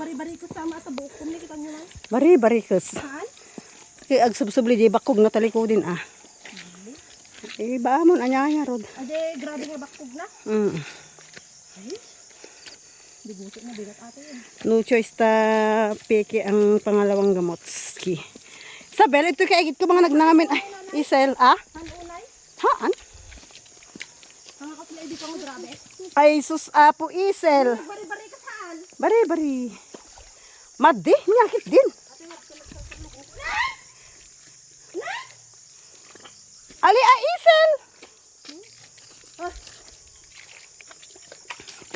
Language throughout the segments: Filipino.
bari-bari ko sama at buok ko. Kita nyo lang. Bari-bari kas. Saan? Kaya agsubsubli di bakog na talikudin ah. Baamon anyaya rod. Ade, grabe nga bakog na. Ay. Bigusok na bigat ate yun. No choice ta peke ang pangalawang gamot. Ski. Sabel, ito kaigit ko mga nagnangamin. Ay, Isel, ah? Unay? Haan? Ang ako sila ibig ko grabe. Ay, sus, apo, Isel. Bari-bari ka saan? Bari-bari. Madi, nyakit din. Ali, Isel.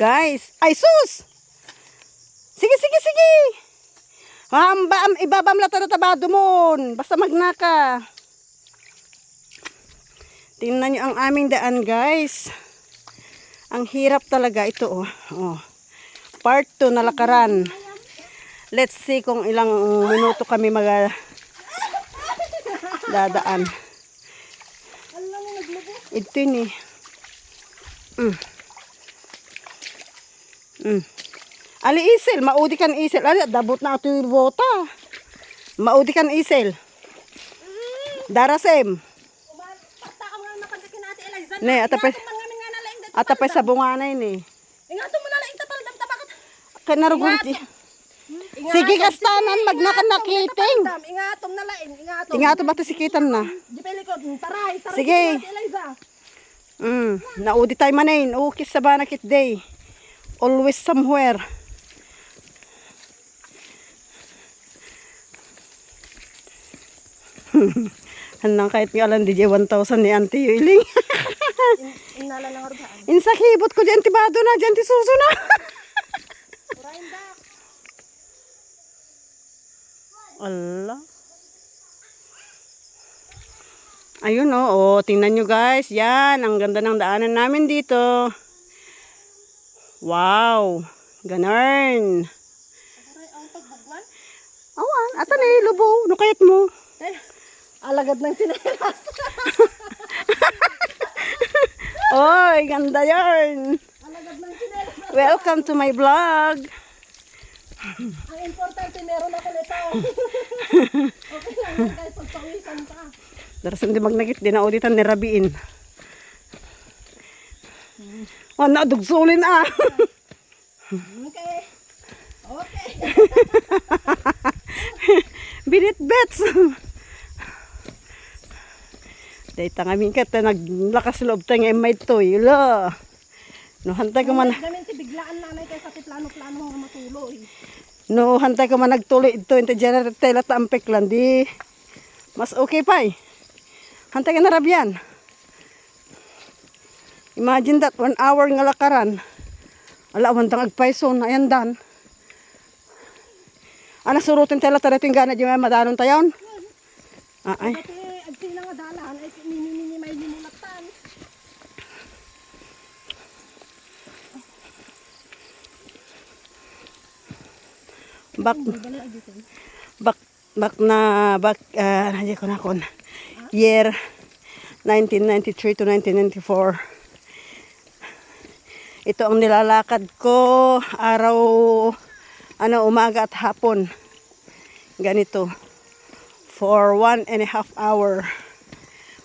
Guys, ay sus! Sige, sige, sige! Ibabam lata na tabado mon. Basta magnaka. Tingnan nyo ang aming daan, guys. Ang hirap talaga ito, oh. Part 2 na lakaran. Let's see kung ilang minuto kami dadaan. Ito ni. Ali Isel, maudi kan Isel. Ali, dabot na ito yung bota. Maudi kan Isel. Darasem. Ne, atapay sa bunga na yun eh. Ingato mo na lang itapaldam tabakat. Kaya narugunti. Sige kastanan, magnakan nakiting. Ingatom na lain, ingatom. Ingato ba ito sikitan na? Jipelikot, taray, taray. Sige. Naudi tayo manayin. Ukis sa banakit day. Always somewhere. Hanang kahit nga alam DJ 1,000 ni Auntie Yuiling. Inala lang arbaan. Insakibot ko dyan tibado na, dyan ti suso na. Allah. Ayun oh, tingnan nyo guys. Yan, ang ganda ng daanan namin dito. Wow, ganarn. Awan, ata na lubo. Nukayat mo. Alagad ng sinelas. Oy, ganda yarn. Alagad ng sinelas. Welcome to my vlog. Ang importante, meron ako nito. Okay lang yan guys, pagpawisan pa. Darasan di magnagit, di na auditan ni Rabiin. Nadugsulin ah. Okay. Okay. Binit bets. Dahil tangamin ka, naglakas loob tayo ng may toy. No, hantay ko man. Gamin si biglaan nanay kayo sa plano-plano nga matuloy. No, hantay ko man nagtuloy ito. Inte generate tayo lata ampek lang. Di, mas okay pa eh. Hantay ka na rabyan. Imagine that, 1 hour nga lakaran. Ala, wantang agpayson. Ayan dan. Surutin tayo lata rito yung gana. Di may madanon tayo. Ay. Kasi agsina nga dalan, ay nini may limulatan. Nandiyan ko na kon. Year 1993 to 1994. Ito ang nilalakad ko araw, umaga at hapon. Ganito. For 1.5 hour.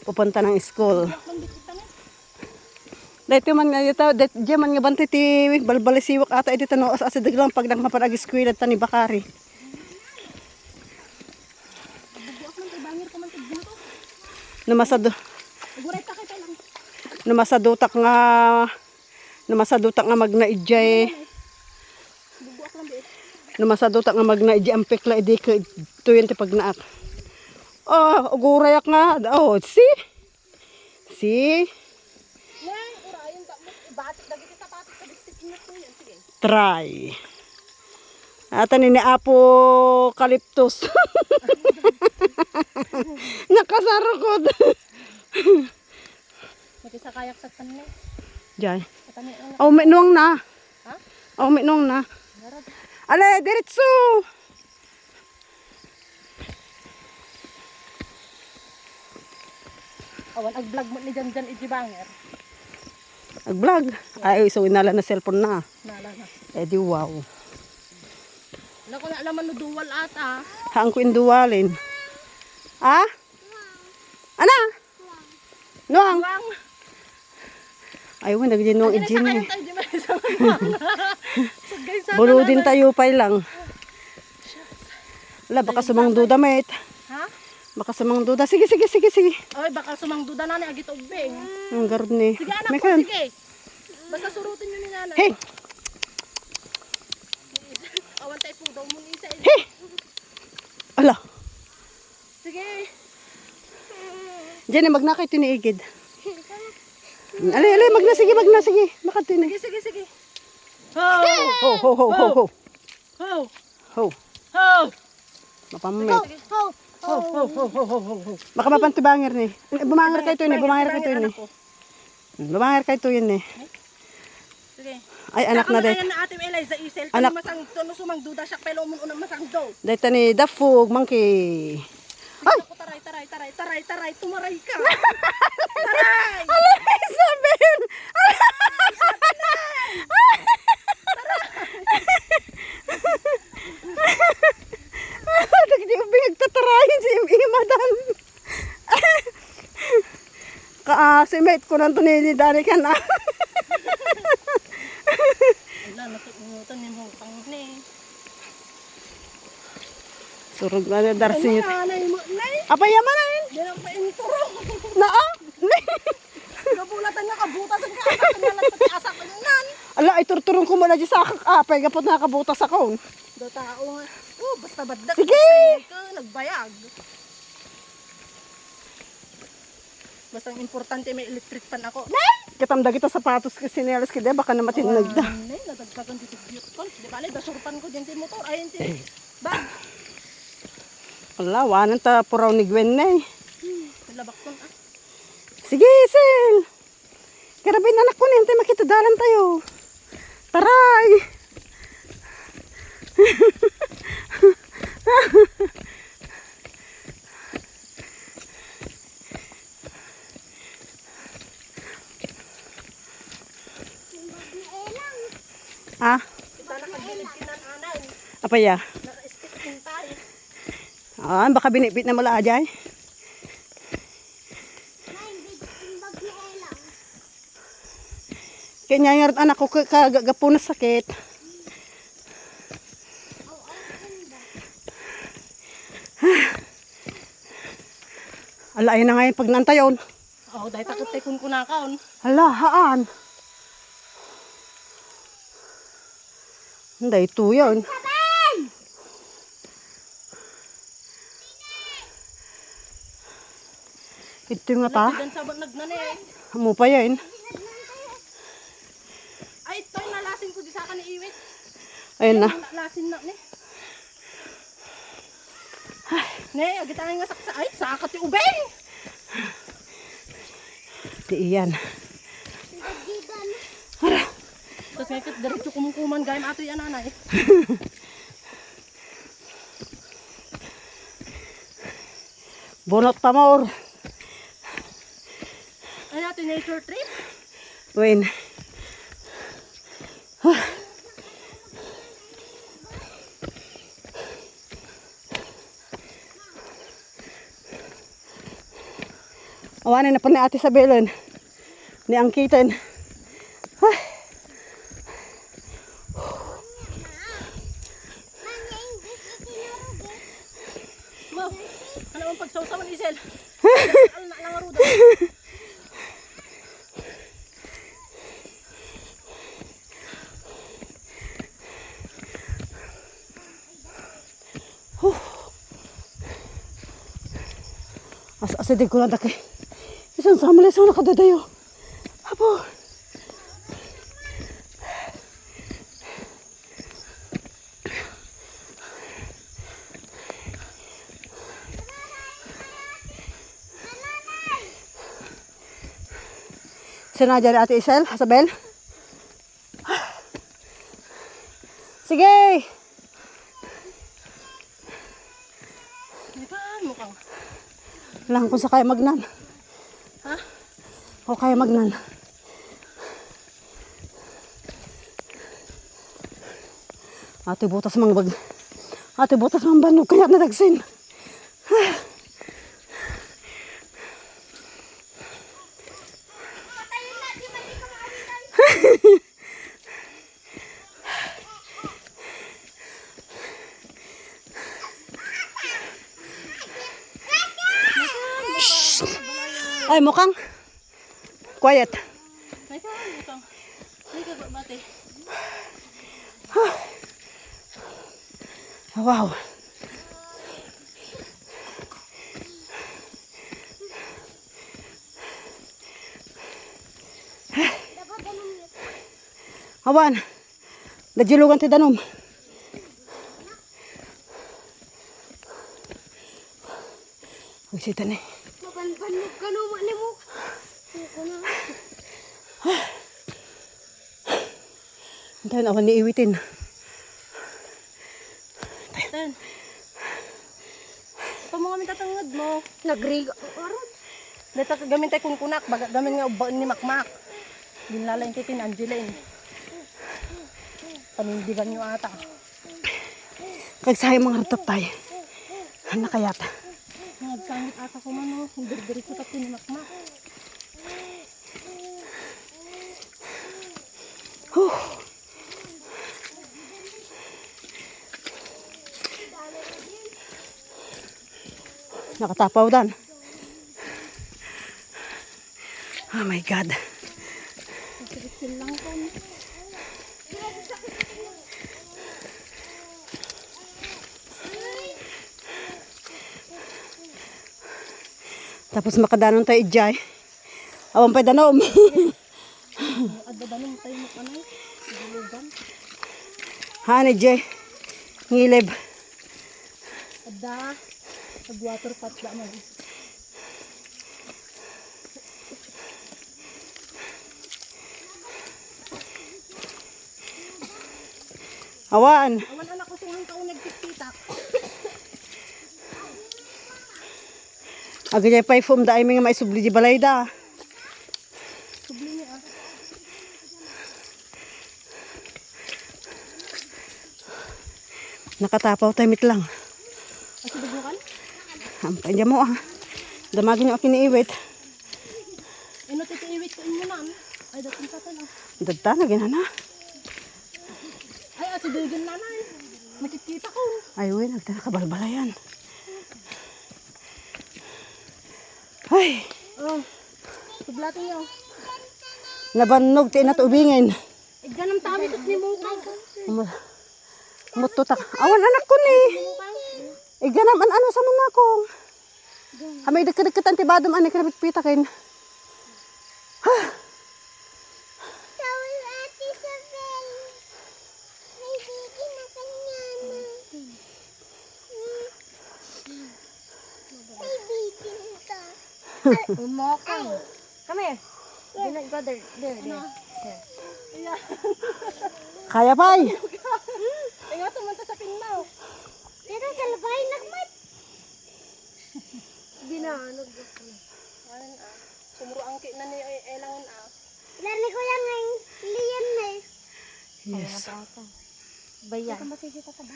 Pupunta ng school. Dito man nga ito, diyan man nga bantay ti balbalisiwak ata iti tano as asidaglang pag nagmaparag-eskwela tani Bakari. Namasadutak nga magnaidjay. Namasadutak nga magnaidjay ang pekla idi ka 20 pag naak. Ugurayak nga. See? Try. Ata ni apocalyptus. Nakasarukod. Magisa kayak sa kanila. Diyan. Minong na. Ha? Minong na. Ale, diretso. Awan, ag-vlog mo ni Jan Ijibanger. Ag-vlog? Ay, so inala na cellphone na. Nala na. Eh di wow. Wala ko na alaman no duwal ata. Haan ko induwalin. Ha? Ana? Nuang? Wang. Ayaw, nagdinuang Ay, ijin nasa eh. kayo tayo di ba sa guys, Buludin tayo pa lang. Wala, baka sumangduda, mate. Ha? Baka sumangduda. Sige, sige, sige, sige. Oy, baka sumangduda na ni agit ubing. Ang garod ni. Sige anak May ko, kan. sige. Basta surutin nyo ni nanay. Hey! Awan tayo po daw mo ni isa. Hey! Ala. Sige. Diyan, magnakay tiniigid. Alay, alay, magna, sige, magna, sige. Makatinig. Sige, sige, sige. Ho! Ho, ho, ho, ho, ho. Ho! Ho. Ho! Mapamamit. Ho! Ho! Ho! Ho! Ho! Ho! Ho! Baka mapantibangir ni. Bumangir kayo to ni, bumangir kayo to ni. Bumangir kayo to yun ni. Sige. Ay, anak na Kakaman det. na ating Eliza Isel. Anak. Anak. Masang tono sumangduda siya. Pero mo unang masangdo. Dahita ni Dafug, monkey. Ay! Ako, taray, taray, taray, taray, taray. Tumaray ka. Taray! Alay, Isabel! Di ubing nagtatarahin si Imadan. Si mate ko nang tunili dari ka na. Wala, nasunutan ni mong pang ni. Surog na darsi. Nanay mo, nay! Apa yaman na yun? Yan ang painturo. Naa? Nabulatan nga kabutas ang kaasa. Kanalat pati asa ko nan. Ala, iturturong ko muna dyan sa akapay. Gapot nakabutas ako. Do tao nga. Oh, basta baddak. Sige! Nagbayag. Basta ang importante may electric pan ako. Katamda kita sapatos kasi niyalas ka. Baka na matinag da. Nay, nadagdagan dito ko. Di ba, dasurpan ko dyan tin motor. Ayun tin. Bag. Ala, wanan ta puraw ni Gwen na eh. Labak ko ah. Sige, Sil. Karabin anak ko na. Hintay makita dalan tayo. Taray! Ah, Kita nakagilid kinananay. apa ya? Naka-stick din tayo. Ah, baka binipit na mula ajay. Kanya nga rin anak ko kagagapo na sakit. Ala, ayun na nga yung pag nantayon. Oh, dahil takot tayo kung kunakaon. Hala, haan. Hindi, ito yun. Ito yung nga ta. Dan sabon nagnanay. Amo pa yun. Ay, ito yung nalasin ko di sa akin ni Iwit. Ayun na. Nalasin na ni. Ne, agitan nga saksa. Ay, sakat yung ubeng. Di iyan. Tapos nga kit diretso kumukuman gayam ato yan nanay. Bunot pa more. Ay natin nature trip. Win. Awanin na pa ni Ate Sabelon. Ni Angkitan. Ay. Mo, ano ang pagsawsawan Isel? Ano na lang aruda. Asa-asa di ko lang daki. Isang samali sa nakadadayo. Apo. Sinadya ni Ate Isel, Isabel. Sige. Di ba mukhang? Lang kung sa kaya magnan. Ha? O kaya magnan. Ate butas mga bag. Ate butas man banog kaya nadagsin. Ay, mukhang quiet. May ka, butang. May ka, bate. Wow. Awan. Najilugan ti danom. Magsita ni. Mapanpanog ka naman ni mo. Suko na. Antayin awan ni iwitin. Ten. Ito mo kami tatangad mo. Nagriga. Aron. Dito gamin tayo kunkunak. Gamin nga ubaon ni Makmak. Ginlalain titin Angeline. Panindigan nyo ata. Kagsahay mga ratap tayo. Nakayat. Nagsangit ata ko man o. Diri-diri ko tapos ni Makmak. Nakatapaw dan. Oh my God. Sikit lang ko. Tapos makadanon tayo ijay. Awan pa danom. Adadanon tayo mo kanay. Dulugan. Hani jay. Ngilib. Ada. Pag-water pot ba na. Awan. Awan anak ko siyang taon nagtikitak. Aga jay pay foam da ay mga maisubli di balay da. Subli niya ah. Nakatapaw tayo mitlang. Ay sinubukan? Ampay dyan mo ah. Damagin yung akiniiwit. Ino titiiwit ko inyo na. Ay dating sa tala. Dadta na ginana. Ay asi digin nanay. Nakikita ko. Ay uy, nagtakabalbalayan. Ay, Oh. Sublatin niyo. nabanog ti na ubingin. Ganam tami tot ni mungkang. Mututak. Awan anak ko ni. Ganam an ano sa man ako. Amay dagkadagkatan ti badam ani kanapit pitakin. Tawal Ate Isabel. May bigi na kanyan. May bigi nito. Umokang. Come here. Go there. There. Kaya pay. Ay nga tumunta sa pingmaw. Pero sa labay nagmat. Ginanog. Ayan ah. Sumuro ang na ni elangon ah. Lani ko lang ng liyan na eh. Yes. Bayan. Ito masisita ka ba?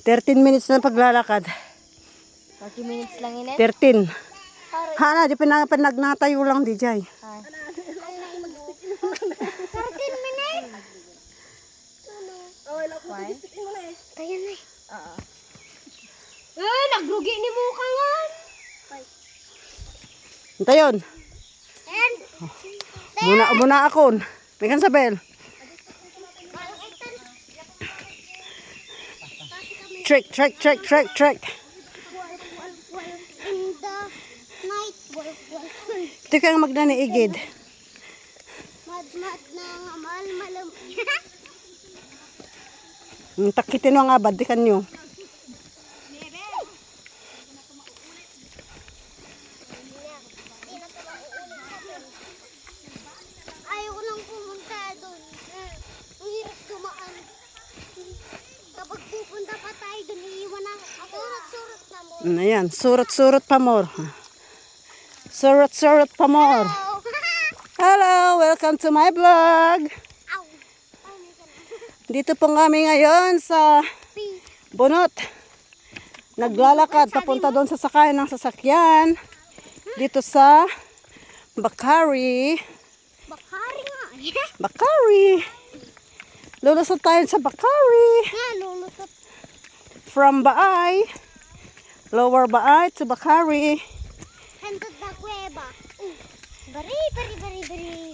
13 minutes na paglalakad. 40 minutes lang yun eh. 13. Hana, di pinagnatayo lang di jay. 13 minutes? Oh, wala ko tigisin mo na eh. Tayo na eh. Eh, nagrugi ni Muka nga. Ito yun. And, Muna akon. May kan sabel. Trek. in the night, Ito kang magdani igid. mad na nga malam. Takitin mo nga bad, di kanyo. Ayaw ko nang pumunta doon. Ang hirap tumaan. Kapag pupunta pa tayo doon, iiwan na ako. Surat na mo. Ayan, surot pa more. Surot pa more. Hello. Hello, welcome to my vlog. Ow. Dito po kami ngayon sa Pi. Bunot. Naglalakad papunta doon sa sakayan ng sasakyan. Dito sa Bakari. Bakari nga. Bakari. Lulusot tayo sa Bakari. Nga, lulusot. From Baay. Lower Baay to Bakari. Handot na kuweba. Bari. Bari,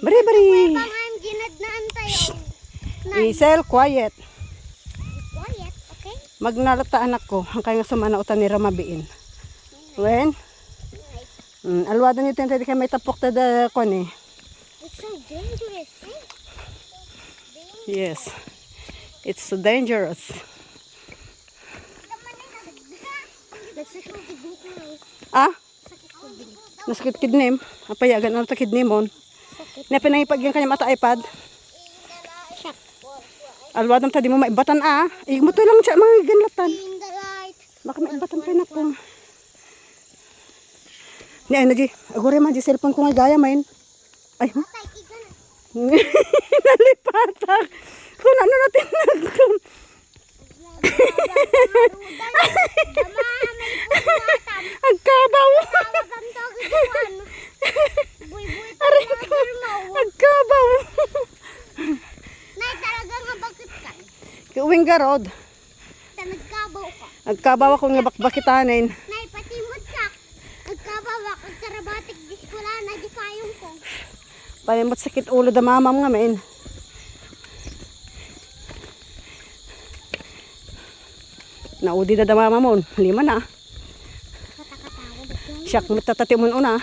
bari. Kuweba nga yung ginadnaan tayo. Isel, quiet. Quiet, okay? Magnalata anak ko. Ang kaya nga sumanautan ni Ramabiin. When? Alwado nyo tayo di kayo may tapok na kon eh. It's so dangerous, eh? Yes. It's so dangerous. Nagsakit ko buko lang. Ah? Nasakit kidney. Apayagan ano ta kidney mo. Napinahipag yung kanyang mata iPad. Shock. Alwadam tadi mo maibatan ah. Mo to lang siya mga ganlatan. In the light. Baka maibatan pa na ko. Ni ay nagi. Agore man di cellphone ko nga gaya main. Ay. Patay, iga na. Nalipatak. Kung ano natin nagkun. Agkabaw. Agkabaw. Nay, talaga nga bakit ka? Kiuwing garod. Nagkabaw ka. Agkabaw ako nga bakbakitanin. Nay, pati mo sak. Nagkabaw ako. Karabatik diskula na di kayong ko. Payamot sakit ulo da mamam nga main. Naudi da mama mo. 5 na. Katakatawa ba ko? Siyak mo tatati mo una.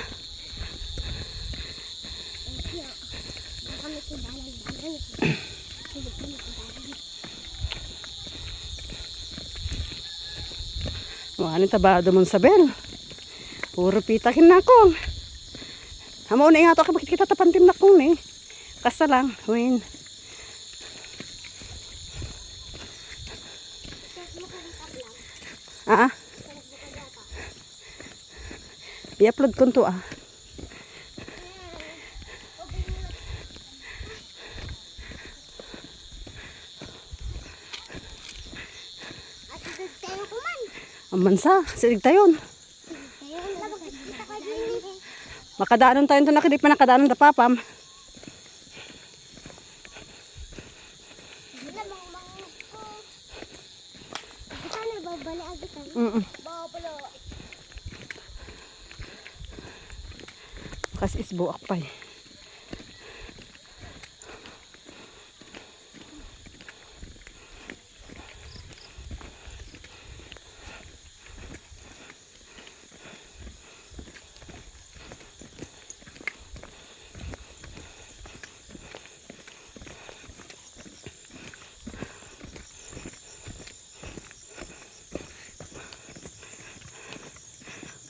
Kami si balay-balay. Ano tabado mo sa bel. Puro pitakin na ako. Hamo na nga to bakit kita tapantim na kong ni. Kasta lang. Win. Ah? I-upload ko to ah. At tayo kuman. Ang mansa. Silig tayon. Tayo na bakit kita ka din eh. Makadaanon tayo ito nakidip pa nakadaanon da papam. Wala mang mangus ko. Kita na babala agad ang. Babala. Kas isbuak pa eh.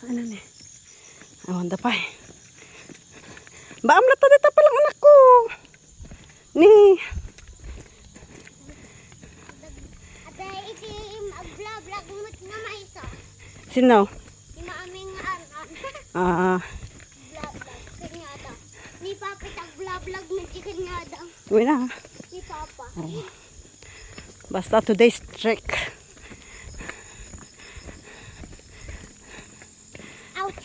Ano ni? Awan da pa eh. Baam lata dito pa lang anak ko. Ni. Ate, iti mag-vlog mo na maisa. Sino? Yung aming anan. Ah, Vlog. Kanya daw. Ni Papa tag-vlog mo chicken nga daw. uwi na. Ni Papa. Basta today's trick. Ouch.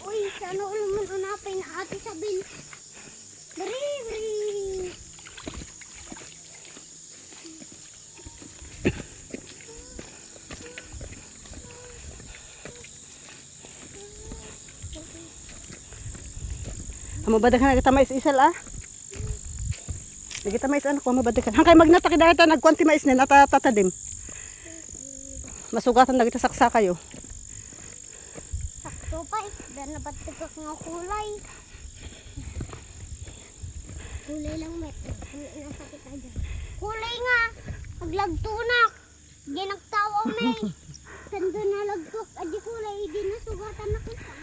Uy, sana ulo mo hanapin na ate Sabil. Bari. Mabadag ka nagtamay isal ah. Nagtamay anak ko mabadag ka. Hangkay magnata kay dahita nagkwanti mais ni natatatadim. Masugatan na kita saksa kayo. Sakto pa eh. Dahil nabatigak nga kulay. Kulay lang met. Kulay lang sakit na dyan. Kulay nga. Maglagtunak. Di nagtawa may. Sando na lagtok. Adi kulay. Di na sugatan na kita.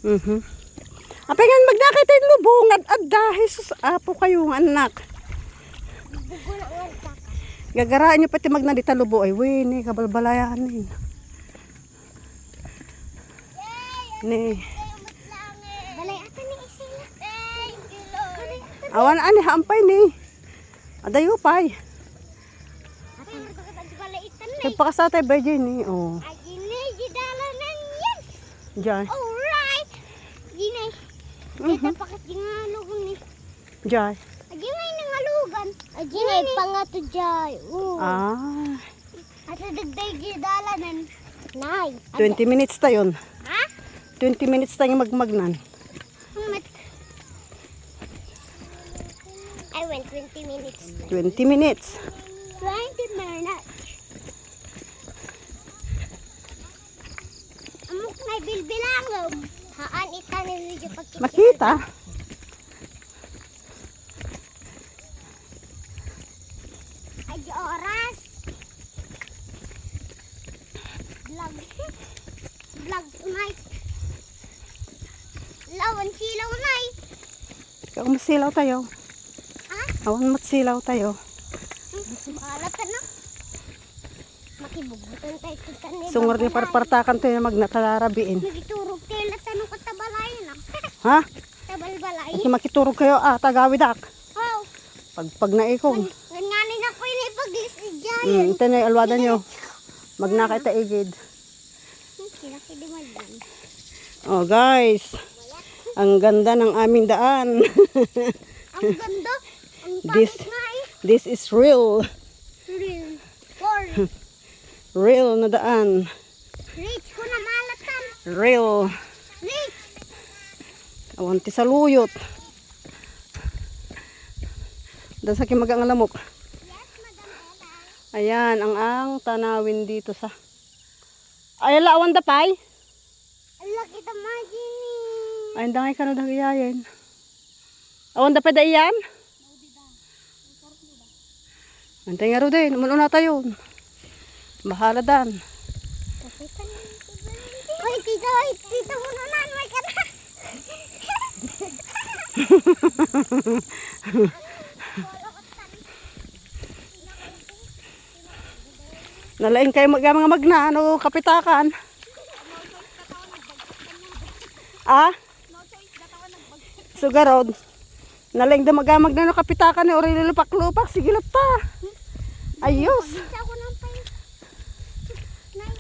Apengan magdakay tayo lubong at Jesus apo kayong anak. Bugo na uwan saka. Gagaraan nyo pati magna di talubo ay wini kabalbalayan ni. Ni. Balay ata ni Isila. Awan ani hampay ni. Adayo pay. Ata na balay itan ni. Nagpakasatay virgin ni. Oh. Ay, gini, gidalanan yan. Jay. Alright. Gini. Ito pakat gingalugan ni. Jay. Gini nangalugan. Gini pangato jay. Ah. At dagday gidalanan. Nay. 20 minutes tayon. Ha? 20 minutes tayong magmagnan. I went 20 minutes. 20 minutes. 20 minutes. Amok na bilbilangom. Haan itanin video pagkikita. Makita. Ay, oras. Vlog. Vlog tonight. Lawan silaw nay. Kaya masilaw tayo. Ha? Awan masilaw tayo. Balat ka na. Makibugutan tayo ito tanin. Sungar niya parpartakan tayo magnatalarabiin. Nagiturog tayo na tanong ka tabalayan ah. Ha? Tabalbalay. Kasi makiturog kayo tagawidak. Oh. Pag naikong. Ganganin ako yung ipag-list ni Giant. Ito na yung alwada nyo. Magnakaita igid. Kinakilimadan. Oh guys. Ang ganda ng aming daan. Ang ganda. Ang This- pangit nga eh. This is real. Real. For Real na daan. rich ko na malatan. Real. Rich. Awan ti saluyot. Dan sa kimagang alamok. Yes, Madam Ella. Ayan, ang tanawin dito sa... Ay, awan da pay. Ala kita magini. Ay, dangay ka na dagiyayin. Awan da pa da iyan? Antay nga ro din, umuluna tayo. Bahala dan. Ay, tita mo na nanay ka na. Nalaing kayo mga magna, ano, kapitakan. Ah? Sugarod. Nalaing da magamag na no kapitakan ni ori lupak-lupak. Sige ta. Ayos. Isa ko ng pay. Nay,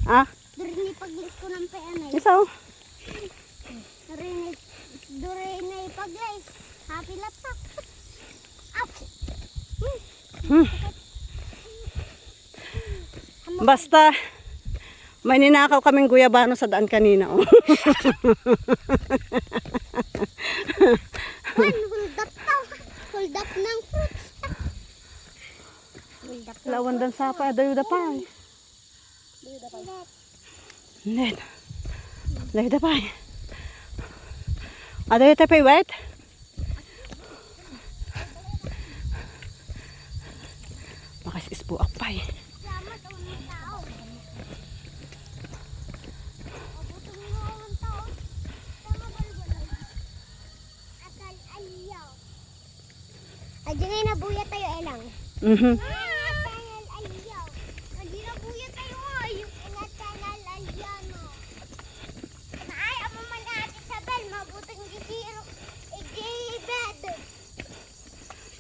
Ah? durini pag-list ko ng pay anay. Isaw. Durini pag-list. Happy laptop. Ouch. Basta may ninakaw kaming guyabano sa daan kanina. Oh. Hold up daw. Hold up ng fruits. Hold up. Lawan dan sapa, dayo da pa. Net. Dayo da pa. Adayo tayo pa wet. Makas isbuak pa eh. Salamat ang mga tao. Abuto mo ang tao. Tama balbalay. Akal ayaw. Ay, ngay na buya tayo elang. Mhm. Akal ayaw. Hindi na buya tayo ay. Akal ayaw no. Ay, amo man ate Isabel, mabutong gisiro. Igibed.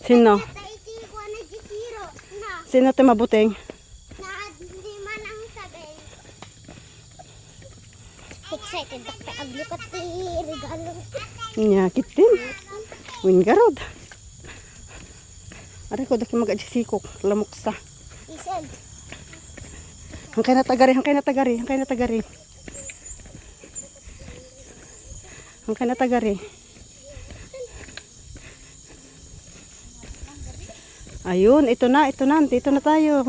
Sino? Tayo ko na gisiro. Na. Sino tayo mabuting? Na hindi man ang sabi. Excited ako aglukat ti regalo. Nyakit din. Wingarod. Aray ko daki mag-ajisikok. Lamok sa. Isel. Hangkay na tagari, hangkay na tagari, hangkay na tagari. Hangkay na tagari. Ayun, ito na, dito na tayo.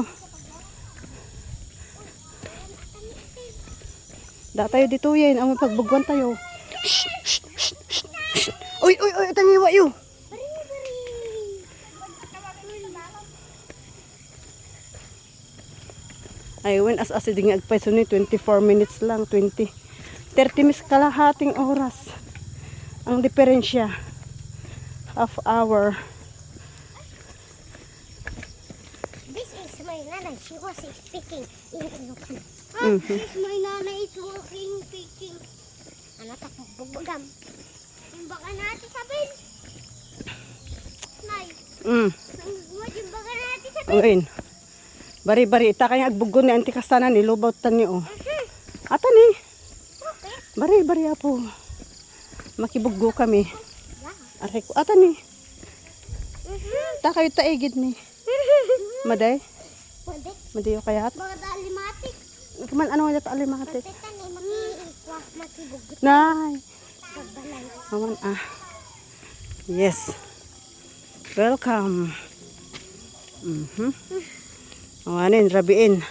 Da tayo dito yan, ang pagbugwan tayo. Shh, shh, shh, shh, shh. Uy, uy, uy, tangiwa yun. Ayun, as din agpaiso ni 24 minutes lang, 30 minutes kalahating oras. Ang diferensya. Half hour. This my nanay. She was speaking in Ilocano. Mhm. My nanay is walking, speaking. Ano takbog-bogam. Yung baka natin sabihin. Nay, yung baka natin sabihin. Uin. Bari-bari. Ita kaya agbugon ni Auntie Kastanan ni. Lubaw tan ni oh. Ata ni. Okay. Bari-bari apo. Makibuggo kami. Yeah. Aray ko. Ata ni. Ta kayo taigid ni. Maday. Pwede. Maday o kayat. Mga dalimatik. Kaman ano nga dito alimatik. Teta ni makiikwa, makibugot. Nay. Pagbalay. Awan ah. Yes. Welcome. Awanin, rabiin.